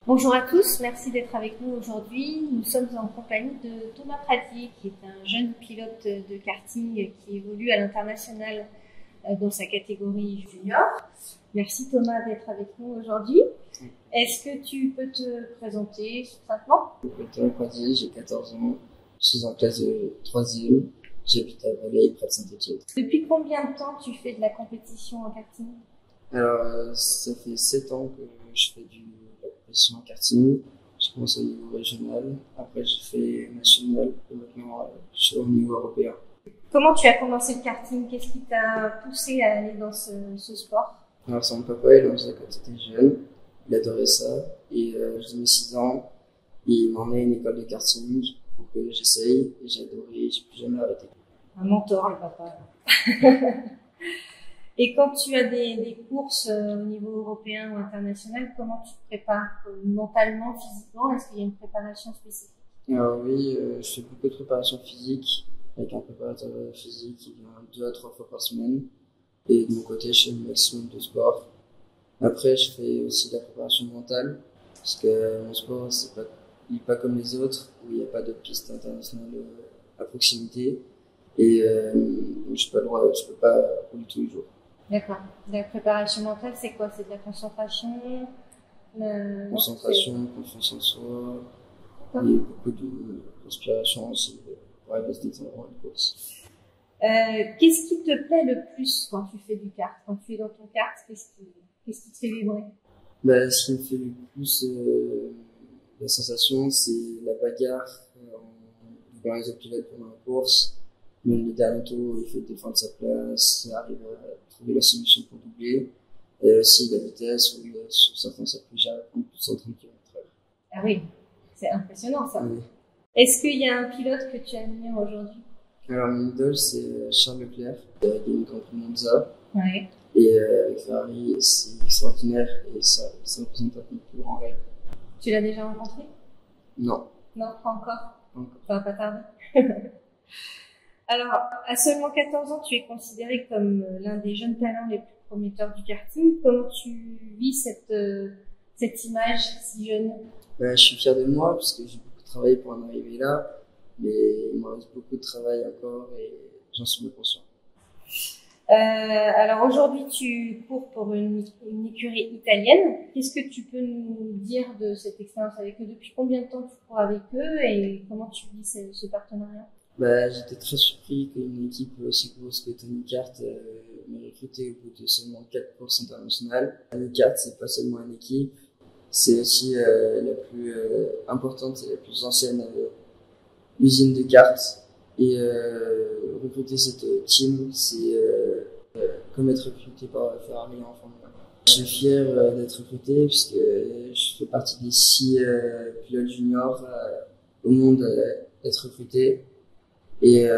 Bonjour à tous, merci d'être avec nous aujourd'hui. Nous sommes en compagnie de Thomas Pradier, qui est un jeune pilote de karting qui évolue à l'international dans sa catégorie junior. Merci Thomas d'être avec nous aujourd'hui. Est-ce que tu peux te présenter succinctement? Je m'appelle Thomas Pradier, j'ai 14 ans, je suis en classe de 3e, j'habite à Valeille, près de Saint-Étienne. Depuis combien de temps tu fais de la compétition en karting? Alors, ça fait 7 ans que je fais de la compétition en karting. J'ai commencé au niveau régional, après j'ai fait national, et maintenant je suis au niveau européen. Comment tu as commencé le karting? Qu'est-ce qui t'a poussé à aller dans ce sport? Alors, c'est mon papa, il en faisait quand il était jeune, il adorait ça, et j'ai mis 6 ans, et il m'a emmené à une école de karting pour que j'essaye, et j'ai adoré, j'ai plus jamais arrêté. Un mentor, le papa. Et quand tu as des courses au niveau européen ou international, comment tu te prépares mentalement, physiquement? Est-ce qu'il y a une préparation spécifique? Alors oui, je fais beaucoup de préparation physique avec un préparateur physique qui vient 2 à 3 fois par semaine. Et de mon côté, je fais le maximum de sport. Après, je fais aussi de la préparation mentale parce que mon sport, il est pas comme les autres où il n'y a pas de piste internationale à proximité. Et je peux pas rouler tous les jours. D'accord. La préparation mentale, c'est quoi? C'est de la concentration? Concentration, confiance en soi, et beaucoup de respiration aussi pour arriver à se détendre avant une course. Qu'est-ce qui te plaît le plus quand tu fais du kart? Quand tu es dans ton kart, qu'est-ce qui te fait vibrer? Ce qui me fait le plus la sensation, c'est la bagarre dans les autres pilotes pendant la course. Même les derniers tours, il faut défendre sa place, arrive à trouver la solution pour doubler. Et aussi la vitesse, où sur certains circuits, j'arrive à prendre plus de 130 km/h. Ah oui, c'est impressionnant ça. Oui. Est-ce qu'il y a un pilote que tu admires aujourd'hui? Alors, mon idole, c'est Charles Leclerc. Il a gagné le Grand Prix Monza. Oui. Et avec Ferrari, c'est extraordinaire et ça représente un peu le plus grand rêve. Tu l'as déjà rencontré? Non, Non, pas encore. pas encore. Ça va pas tarder. Alors, à seulement 14 ans, tu es considéré comme l'un des jeunes talents les plus prometteurs du karting. Comment tu vis cette image si jeune? Je suis fier de moi parce que j'ai beaucoup travaillé pour en arriver là, mais il me reste beaucoup de travail encore et j'en suis bien conscient. Alors aujourd'hui, tu cours pour une écurie italienne. Qu'est-ce que tu peux nous dire de cette expérience avec eux? Depuis combien de temps tu cours avec eux et comment tu vis ce partenariat? J'étais très surpris qu'une équipe aussi grosse que Tony Kart m'ait recruté au bout de seulement 4 courses internationales. Tony Kart, c'est pas seulement une équipe, c'est aussi la plus importante et la plus ancienne usine de cartes. Et recruter cette team, c'est comme être recruté par Ferrari en Formule 1. Je suis fier d'être recruté puisque je fais partie des 6 pilotes juniors au monde à être recrutés. Et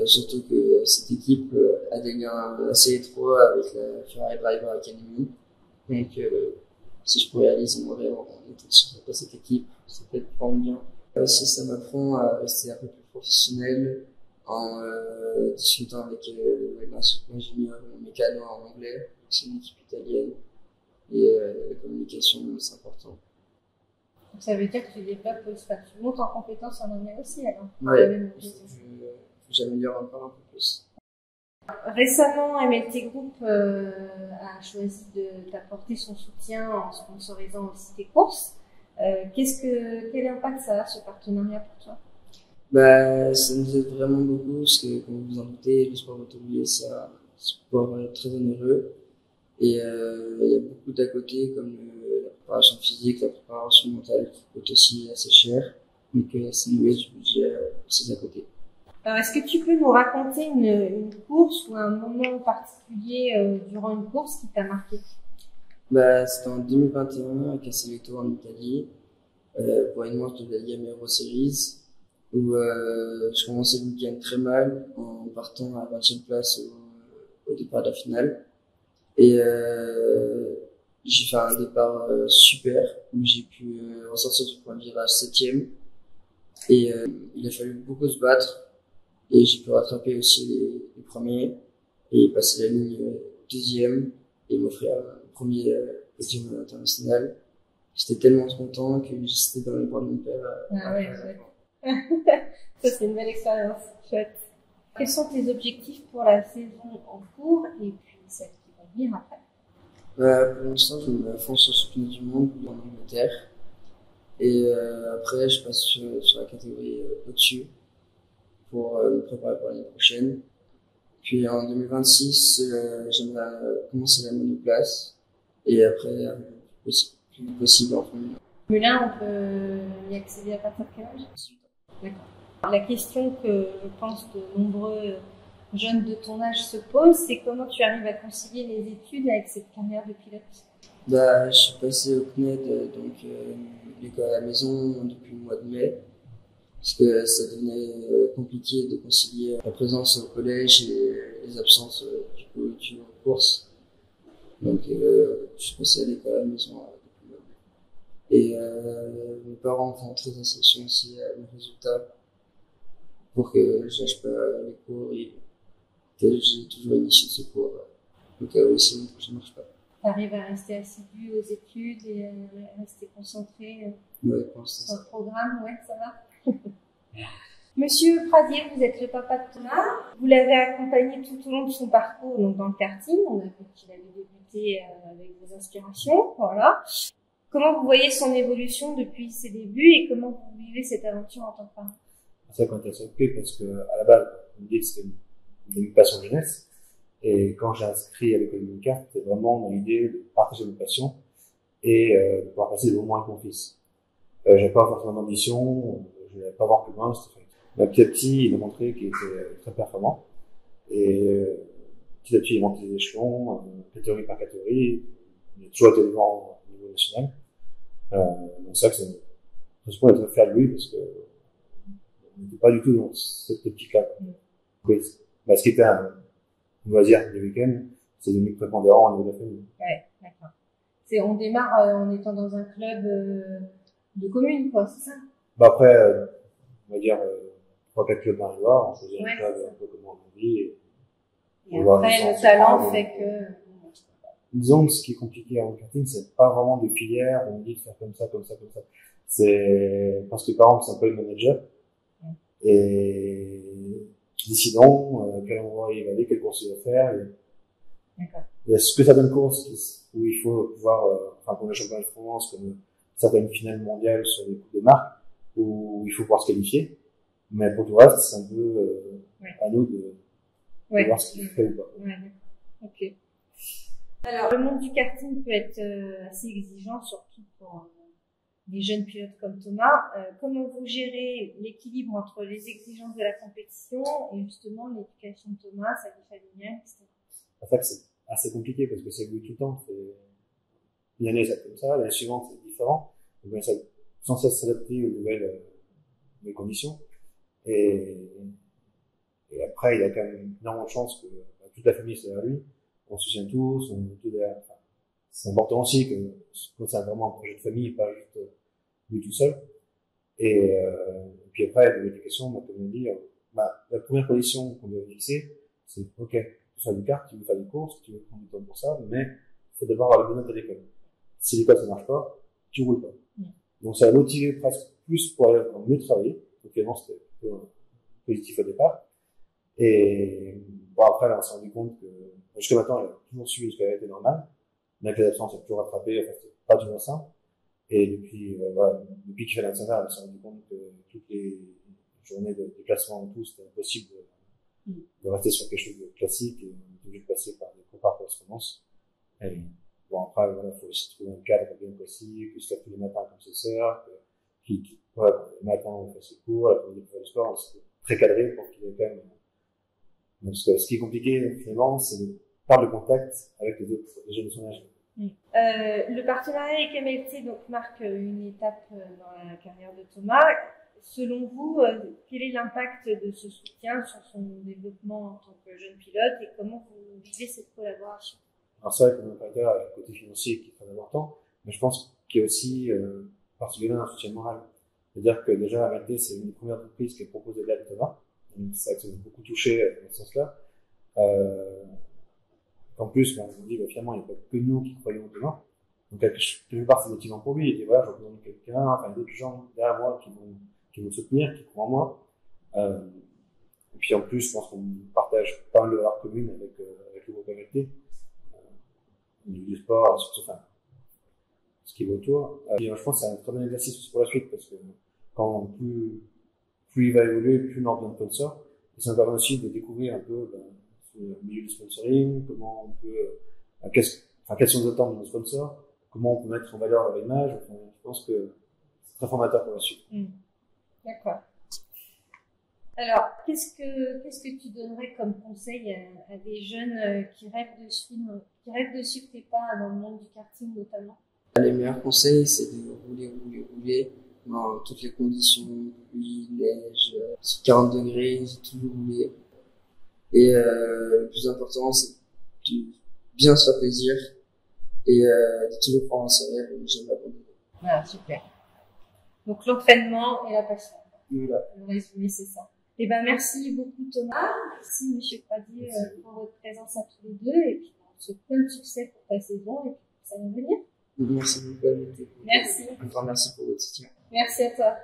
surtout que cette équipe a des liens assez étroits avec la Ferrari Driver Academy. Donc si je peux réaliser mon rêve en étant sur cette équipe, ça peut être vraiment bien. Aussi, ça m'apprend à rester un peu plus professionnel en discutant avec l'ingénieur mécano en anglais. C'est une équipe italienne et la communication, c'est important. Donc, ça veut dire que tu développes, tu montes en compétence en anglais aussi alors? Ouais, j'améliore encore un peu plus. Récemment, MLT Group a choisi de t'apporter son soutien en sponsorisant aussi tes courses. Quel impact ça a, ce partenariat pour toi? Ça nous aide vraiment beaucoup parce que, comme vous en doutez, le sport automobile, c'est un sport très onéreux. Et il y a beaucoup d'à côté, comme la préparation physique, la préparation mentale, qui coûte aussi assez cher. Donc, ça nous laisse du budget pour ces à côté. Alors, est-ce que tu peux nous raconter une course ou un moment particulier durant une course qui t'a marqué? C'était en 2021 à Castelletto en Italie, pour une manche de la Liga Euro Series, où je commençais le week-end très mal en partant à 20e place au départ de la finale. Et j'ai fait un départ super, où j'ai pu ressortir du point de virage 7e. Et il a fallu beaucoup se battre. Et j'ai pu rattraper aussi les premiers et passer la ligne 2e et m'offrir un premier podium international. j'étais tellement content que j'étais dans les bras de mon père. Ah ouais, chouette. Ça, c'est une belle expérience. Chouette. Quels sont tes objectifs pour la saison en cours et puis celle qui va venir après? Pour l'instant, je me fonce sur championnat du monde en Angleterre. Et après, je passe sur la catégorie au-dessus pour me préparer pour l'année prochaine. Puis en 2026, j'aimerais commencer la monoplace. Et après, plus possible en Formule 1. Formule 1, on peut y accéder à partir de quel âge? 18 ans. D'accord. La question que je pense de nombreux jeunes de ton âge se posent, c'est comment tu arrives à concilier les études avec cette carrière de pilote? Bah, je suis passé au CNED, donc l'école à la maison depuis le mois de mai, parce que ça devenait compliqué de concilier la présence au collège et les absences du coup du course. Donc je suis passé à l'école à la maison depuis le mois de mai. Et mes parents font très attention aussi à mes résultats pour que je lâche pas les cours et que j'ai toujours une issue de secours. Donc sinon ça ne marche pas. Tu arrives à rester assidu aux études et à rester concentré Ouais, sur le programme, ouais, ça va. Monsieur Pradier, vous êtes le papa de Thomas. Vous l'avez accompagné tout au long de son parcours donc dans le karting. On a vu qu'il avait débuté avec des inspirations, voilà. Comment vous voyez son évolution depuis ses débuts et comment vous vivez cette aventure en tant que parent? C'est ça qu'on était surpris parce que à la base, on me dit que c'était une passion de jeunesse. Et quand j'ai inscrit à l'école de kart, c'était vraiment dans l'idée de partager mes passions et de pouvoir passer des moments avec mon fils. J'avais pas forcément d'ambition, je n'allais pas voir plus loin. Mais petit à petit, il a montré qu'il était très performant. Et petit à petit, il monte les échelons, catégorie par catégorie. Il a toujours été devant au niveau national. Donc ça, c'est franchement, on est très fiers de lui parce que on n'était pas du tout dans cette optique-là. Oui. Bah, ce qui était un loisir du week-end, c'est devenu prépondérant au niveau de la famille. Ouais, d'accord. On démarre en étant dans un club de commune, quoi, c'est ça? Bah après, on va dire 3-4 clubs dans le Loire, on choisit un club un peu comme on a dit. Et après, le talent fait que... Disons que ce qui est compliqué en karting, c'est pas vraiment de filière, on dit de faire comme ça, comme ça, comme ça. C'est parce que par exemple, c'est un peu le manager. Et décidons quel endroit il va aller, quelle course il va faire. D'accord. Il y a ce que certaines courses où il faut pouvoir, enfin comme le championnat de France, comme certaines finales mondiales sur les coupes de marque, où il faut pouvoir se qualifier. Mais pour tout le reste, c'est un peu à nous de voir ce qu'il fait ou pas. Ouais, ok. Alors, le monde du karting peut être assez exigeant, surtout pour des jeunes pilotes comme Thomas. Comment vous gérez l'équilibre entre les exigences de la compétition et justement l'éducation de Thomas, sa vie familiale, etc. C'est ça que c'est assez compliqué parce que ça évolue tout le temps. Une année, c'est comme ça, l'année suivante, c'est différent. Donc, ça sans cesse s'adapter aux nouvelles conditions. Et après, il a quand même énormément de chance que toute la famille soit derrière lui. On se soutient tous, on est tous derrière. Enfin, c'est important aussi que c'est vraiment un projet de famille, pas juste lui tout seul. Et puis après, l'éducation, comme on dit, la première condition qu'on doit fixer, c'est ok, tu veux faire du kart, tu veux faire des courses, tu veux prendre du temps pour ça, mais il faut d'abord avoir le bon note à l'école. Si l'école ça marche pas, tu roules pas. Donc ça a motivé presque plus pour aller mieux travailler. Donc évidemment c'était plutôt positif au départ. Et bon après là, on s'est rendu compte que jusqu'à maintenant elle a toujours suivi une scolarité normale, mais avec les absences elle a toujours rattrapé, enfin c'était pas toujours simple. Et depuis voilà, depuis qu'il fait l'international, on s'est rendu compte que toutes les journées de déplacement et tout, c'était impossible de rester sur quelque chose de classique et on est obligé de passer par des cours par correspondance. Et bon après voilà, faut aussi trouver un cadre bien précis, que se lève tous les matins comme ses sœurs, voilà, le matin on fait ses cours, après on fait le sport, c'est très cadré pour qu'il y ait quand même. Parce que ce qui est compliqué finalement, c'est de perdre le contact avec les autres, les jeunes de son âge. Le partenariat avec MLT donc marque une étape dans la carrière de Thomas. Selon vous, quel est l'impact de ce soutien sur son développement en tant que jeune pilote et comment vous vivez cette collaboration? Alors c'est vrai qu'on a un côté financier qui est très important, mais je pense qu'il y a aussi particulièrement un soutien moral. C'est-à-dire que déjà MLT c'est une des premières entreprises qui a proposé de l'aide à Thomas. Donc ça a beaucoup touché dans ce sens-là. En plus, on dit finalement il n'y a pas que nous qui croyons en Thomas. Donc, quelque part, c'est motivant pour lui. Il dit, voilà, je représente quelqu'un, enfin, d'autres gens derrière moi qui vont me soutenir, qui croient en moi. Et puis, en plus, je pense qu'on partage pas mal de valeurs communes avec le groupe AVT. Au niveau du sport, surtout, enfin, ce qui est autour. Et je pense que c'est un très bon exercice pour la suite parce que plus il va évoluer, plus on aura besoin de sponsors. Et ça nous permet aussi de découvrir un peu le milieu du sponsoring, comment on peut, quelles sont les attentes de nos sponsors, comment on peut mettre en valeur leur image. Enfin, je pense que c'est très formateur pour la suite. D'accord. Alors, qu'est-ce que tu donnerais comme conseil à des jeunes qui rêvent de suivre tes pas dans le monde du karting notamment? Les meilleurs conseils, c'est de rouler dans toutes les conditions, pluie, neige, 40 degrés, toujours rouler. Et le plus important, c'est de bien se faire plaisir et de toujours prendre ses rêves et jamais abandonner. Voilà, super. Donc l'entraînement et la passion. Voilà. Le résumé, c'est ça. Eh ben, merci beaucoup Thomas, merci Monsieur Pradier pour votre présence à tous les deux et puis on te souhaite plein de succès pour ta saison et puis ça va venir. Merci beaucoup à vous. Merci. Encore merci pour votre soutien. Merci à toi.